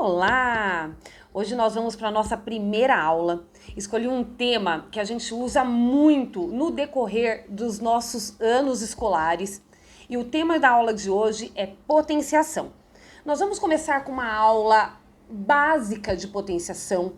Olá! Hoje nós vamos para a nossa primeira aula. Escolhi um tema que a gente usa muito no decorrer dos nossos anos escolares. E o tema da aula de hoje é potenciação. Nós vamos começar com uma aula básica de potenciação,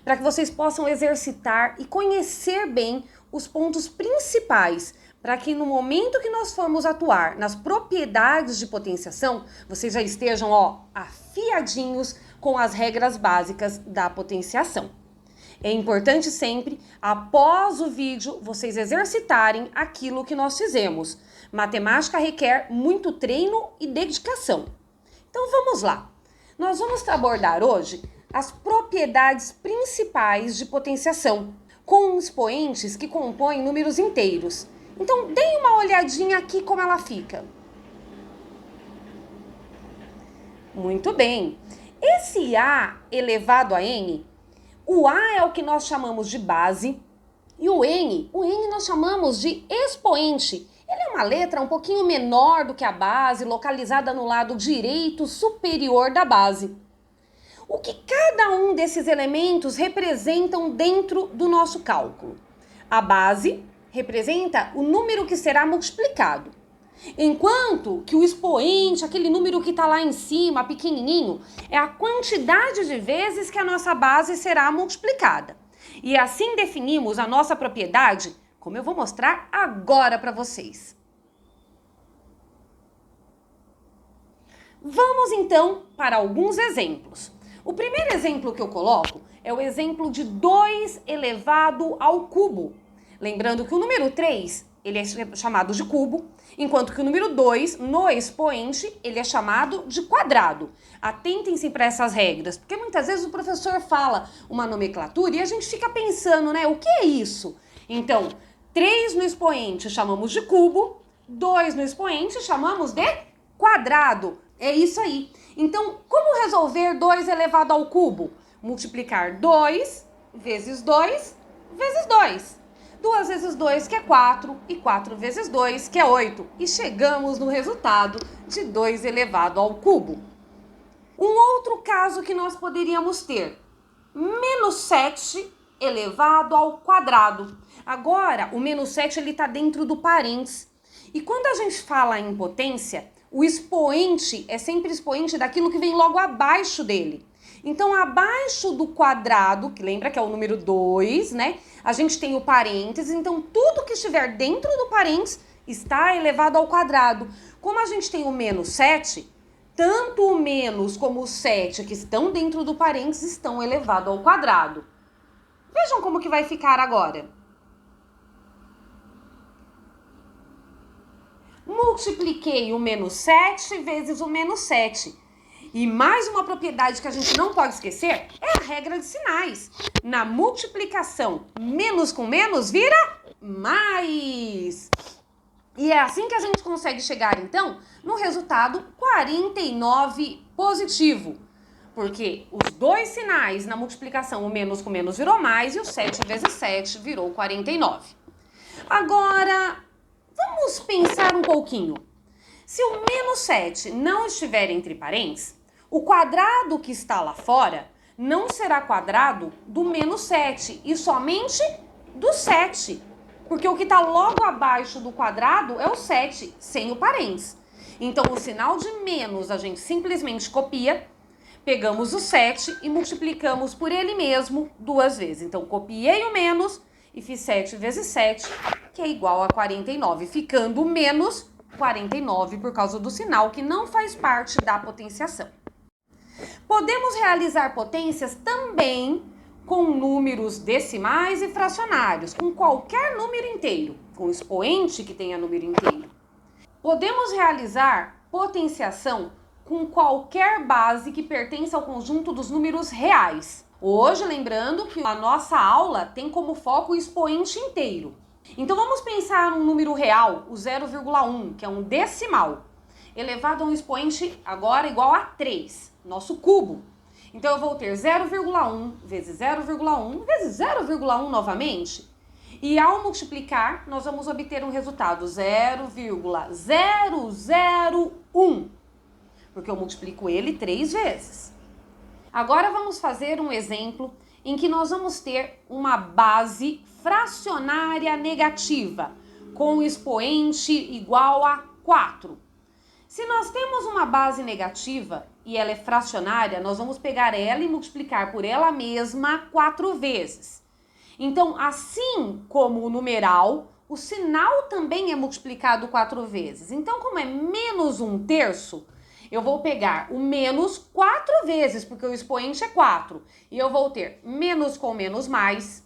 para que vocês possam exercitar e conhecer bem os pontos principais, para que no momento que nós formos atuar nas propriedades de potenciação, vocês já estejam afiadinhos com as regras básicas da potenciação. É importante sempre, após o vídeo, vocês exercitarem aquilo que nós fizemos. Matemática requer muito treino e dedicação. Então vamos lá. Nós vamos abordar hoje as propriedades principais de potenciação, com expoentes que compõem números inteiros. Então, deem uma olhadinha aqui como ela fica. Muito bem. Esse A elevado a N, o A é o que nós chamamos de base e o N nós chamamos de expoente. Ele é uma letra um pouquinho menor do que a base, localizada no lado direito superior da base. O que cada um desses elementos representam dentro do nosso cálculo? A base representa o número que será multiplicado, enquanto que o expoente, aquele número que está lá em cima, pequenininho, é a quantidade de vezes que a nossa base será multiplicada. E assim definimos a nossa propriedade, como eu vou mostrar agora para vocês. Vamos então para alguns exemplos. O primeiro exemplo que eu coloco é o exemplo de 2 elevado ao cubo. Lembrando que o número 3, ele é chamado de cubo, enquanto que o número 2, no expoente, ele é chamado de quadrado. Atentem-se para essas regras, porque muitas vezes o professor fala uma nomenclatura e a gente fica pensando, né, o que é isso? Então, 3 no expoente chamamos de cubo, 2 no expoente chamamos de quadrado. É isso aí. Então, como resolver 2 elevado ao cubo? Multiplicar 2 vezes 2 vezes 2. 2 vezes 2, que é 4, e 4 vezes 2, que é 8. E chegamos no resultado de 2 elevado ao cubo. Um outro caso que nós poderíamos ter, menos 7 elevado ao quadrado. Agora, o menos 7 está dentro do parênteses. E quando a gente fala em potência, o expoente é sempre expoente daquilo que vem logo abaixo dele. Então, abaixo do quadrado, que lembra que é o número 2, né? A gente tem o parênteses, então tudo que estiver dentro do parênteses está elevado ao quadrado. Como a gente tem o menos 7, tanto o menos como o 7 que estão dentro do parênteses estão elevados ao quadrado. Vejam como que vai ficar agora. Multipliquei o menos 7 vezes o menos 7. E mais uma propriedade que a gente não pode esquecer é a regra de sinais. Na multiplicação, menos com menos vira mais. E é assim que a gente consegue chegar, então, no resultado 49 positivo. Porque os dois sinais na multiplicação, o menos com menos virou mais e o 7 vezes 7 virou 49. Agora, vamos pensar um pouquinho. Se o menos 7 não estiver entre parênteses, o quadrado que está lá fora não será quadrado do menos 7 e somente do 7. Porque o que está logo abaixo do quadrado é o 7, sem o parênteses. Então, o sinal de menos a gente simplesmente copia, pegamos o 7 e multiplicamos por ele mesmo 2 vezes. Então, copiei o menos e fiz 7 vezes 7, que é igual a 49, ficando menos 49 por causa do sinal que não faz parte da potenciação. Podemos realizar potências também com números decimais e fracionários, com qualquer número inteiro, com expoente que tenha número inteiro. Podemos realizar potenciação com qualquer base que pertença ao conjunto dos números reais. Hoje, lembrando que a nossa aula tem como foco o expoente inteiro. Então, vamos pensar num número real, o 0,1, que é um decimal, elevado a um expoente agora igual a 3, nosso cubo. Então, eu vou ter 0,1 vezes 0,1 vezes 0,1 novamente. E ao multiplicar, nós vamos obter um resultado 0,001, porque eu multiplico ele 3 vezes. Agora vamos fazer um exemplo em que nós vamos ter uma base fracionária negativa, com expoente igual a 4. Se nós temos uma base negativa e ela é fracionária, nós vamos pegar ela e multiplicar por ela mesma 4 vezes. Então, assim como o numeral, o sinal também é multiplicado 4 vezes. Então, como é menos 1/3, eu vou pegar o menos 4 vezes, porque o expoente é 4. E eu vou ter menos com menos mais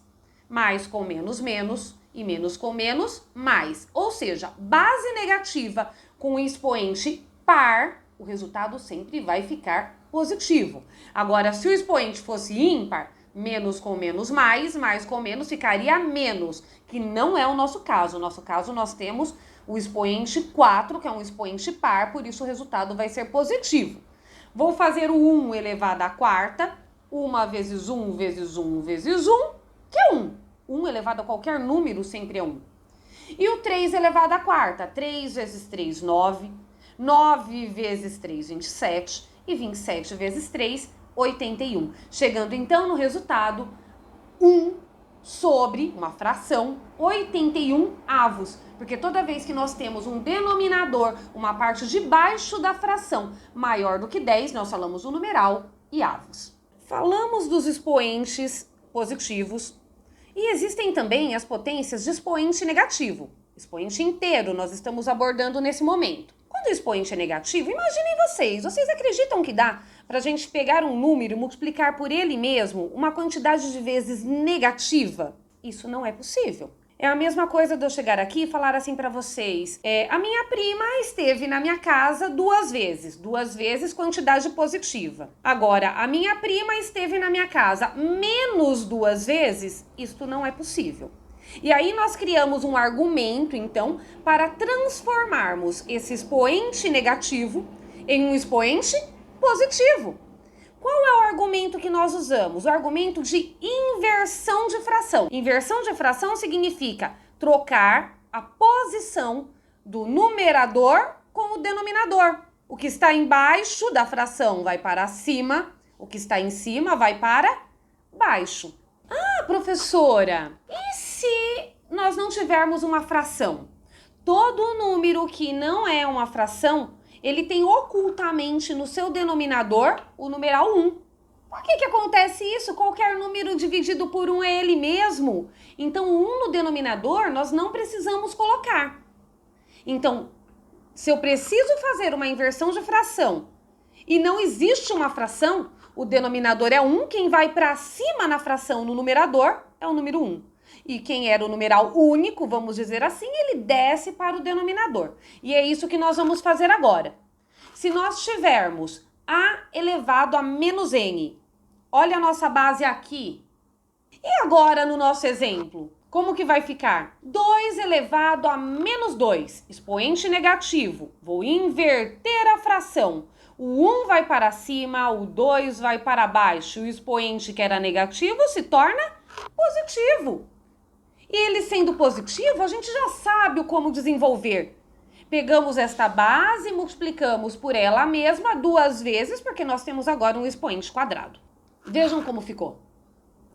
com menos menos e menos com menos mais. Ou seja, base negativa com expoente par, o resultado sempre vai ficar positivo. Agora, se o expoente fosse ímpar, menos com menos mais com menos ficaria menos, que não é o nosso caso. No nosso caso, nós temos o expoente 4, que é um expoente par, por isso o resultado vai ser positivo. Vou fazer o 1 elevado à quarta, 1 vezes 1 vezes 1 vezes 1, que é 1. 1 elevado a qualquer número sempre é 1. E o 3 elevado à quarta, 3 vezes 3, 9. 9 vezes 3, 27. E 27 vezes 3, 81. Chegando então no resultado 1 sobre uma fração 81 avos. Porque toda vez que nós temos um denominador, uma parte de baixo da fração maior do que 10, nós falamos o numeral e avos. Falamos dos expoentes positivos e existem também as potências de expoente negativo. Expoente inteiro nós estamos abordando nesse momento. Quando o expoente é negativo, imaginem vocês acreditam que dá para a gente pegar um número e multiplicar por ele mesmo uma quantidade de vezes negativa? Isso não é possível. É a mesma coisa de eu chegar aqui e falar assim para vocês, a minha prima esteve na minha casa 2 vezes quantidade positiva. Agora, a minha prima esteve na minha casa menos 2 vezes, isto não é possível. E aí nós criamos um argumento, então, para transformarmos esse expoente negativo em um expoente positivo. Qual é o argumento que nós usamos? O argumento de inversão de fração. Inversão de fração significa trocar a posição do numerador com o denominador. O que está embaixo da fração vai para cima, o que está em cima vai para baixo. Ah, professora, e se nós não tivermos uma fração? Todo número que não é uma fração, ele tem ocultamente no seu denominador o numeral 1. Por que acontece isso? Qualquer número dividido por 1 é ele mesmo. Então, o 1 no denominador nós não precisamos colocar. Então, se eu preciso fazer uma inversão de fração e não existe uma fração, o denominador é 1, quem vai para cima na fração no numerador é o número 1. E quem era o numeral único, vamos dizer assim, ele desce para o denominador. E é isso que nós vamos fazer agora. Se nós tivermos a elevado a menos n, olha a nossa base aqui. E agora no nosso exemplo, como que vai ficar? 2 elevado a menos 2, expoente negativo. Vou inverter a fração. O 1 vai para cima, o 2 vai para baixo. O expoente que era negativo se torna positivo. E ele sendo positivo, a gente já sabe o como desenvolver. Pegamos esta base e multiplicamos por ela mesma 2 vezes, porque nós temos agora um expoente quadrado. Vejam como ficou.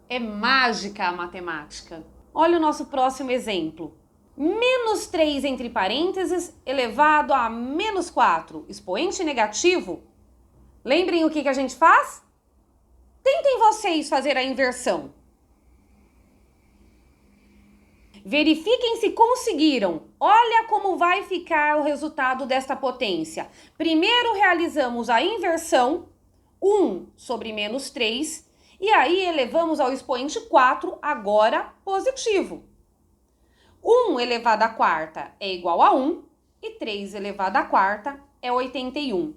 É mágica a matemática. Olha o nosso próximo exemplo. Menos 3 entre parênteses elevado a menos 4, expoente negativo. Lembrem o que a gente faz? Tentem vocês fazer a inversão. Verifiquem se conseguiram. Olha como vai ficar o resultado desta potência. Primeiro realizamos a inversão, 1 sobre menos 3, e aí elevamos ao expoente 4, agora positivo. 1 elevado à quarta é igual a 1, e 3 elevado à quarta é 81.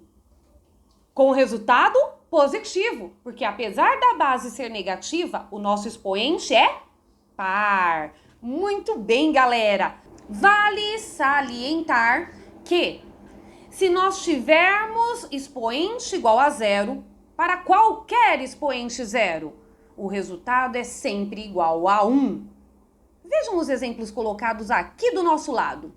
Com o resultado positivo, porque apesar da base ser negativa, o nosso expoente é par. Muito bem, galera. Vale salientar que se nós tivermos expoente igual a 0, para qualquer expoente 0, o resultado é sempre igual a 1. Vejam os exemplos colocados aqui do nosso lado.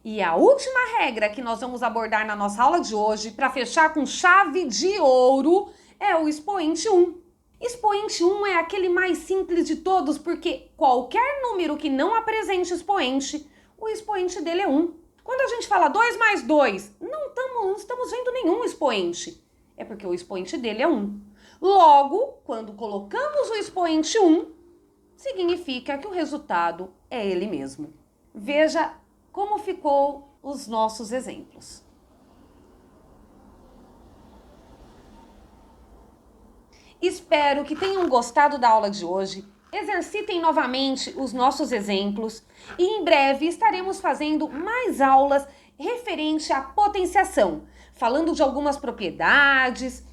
E a última regra que nós vamos abordar na nossa aula de hoje, para fechar com chave de ouro, é o expoente 1. Expoente 1 é aquele mais simples de todos, porque qualquer número que não apresente expoente, o expoente dele é 1. Quando a gente fala 2 mais 2, não estamos vendo nenhum expoente. É porque o expoente dele é 1. Logo, quando colocamos o expoente 1, significa que o resultado é ele mesmo. Veja como ficou os nossos exemplos. Espero que tenham gostado da aula de hoje. Exercitem novamente os nossos exemplos e em breve estaremos fazendo mais aulas referente à potenciação, falando de algumas propriedades,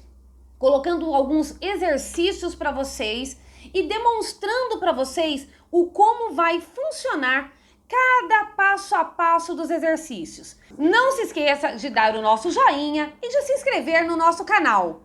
colocando alguns exercícios para vocês e demonstrando para vocês o como vai funcionar cada passo a passo dos exercícios. Não se esqueça de dar o nosso joinha e de se inscrever no nosso canal.